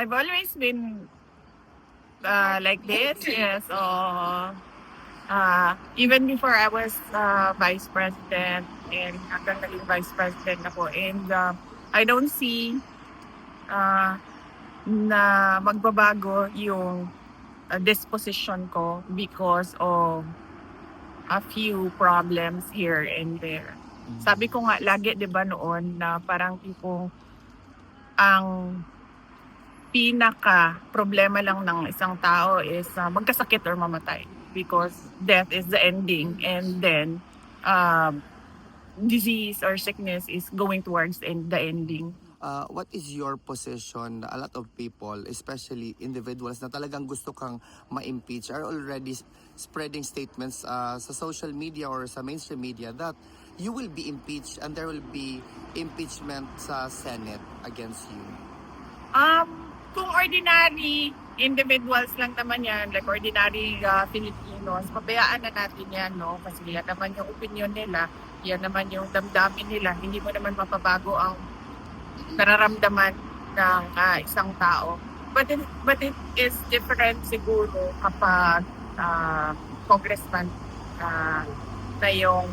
I've always been like this, yes. Even before I was vice president and hanggang naging vice president ako. And I don't see uh, na magbabago yung disposition ko because of a few problems here and there. Sabi ko nga lagi, 'di ba noon, na parang tipong ang pinaka problema lang ng isang tao is magkasakit or mamatay, because death is the ending, and then disease or sickness is going towards the ending. What is your position? A lot of people, especially individuals na talagang gusto kang ma-impeach, are already spreading statements sa social media or sa mainstream media that you will be impeached and there will be impeachment sa Senate against you. Kung ordinary individuals lang naman yan, like ordinary Filipinos, pabayaan na natin yan, no? Kasi yan naman yung opinion nila, yan naman yung damdamin nila. Hindi mo naman mapabago ang nararamdaman ng isang tao. But it is different siguro kapag congressman na yung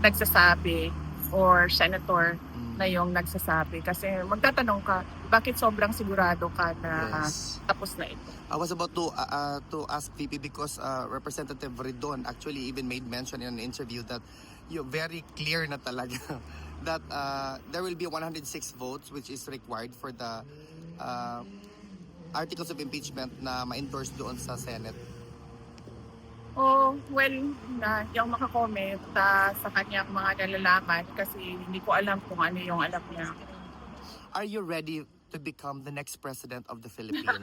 nagsasabi or senator na yung nagsasabi. Kasi magtatanong ka, bakit sobrang sigurado ka na tapos na ito? I was about to ask VP because Representative Ridon actually even made mention in an interview that you're very clear na talaga that there will be 106 votes which is required for the articles of impeachment na ma-endorse doon sa Senate. Oh, well, hindi ako makakomment sa kanyang mga nalalaman kasi hindi ko alam kung ano yung alam niya. Are you ready to become the next president of the Philippines?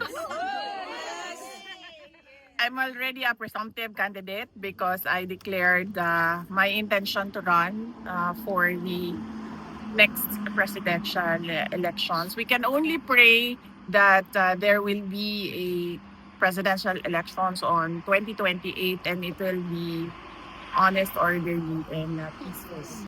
I'm already a presumptive candidate because I declared my intention to run for the next presidential elections. We can only pray that there will be a presidential elections on 2028 and it will be honest, orderly, and peaceful.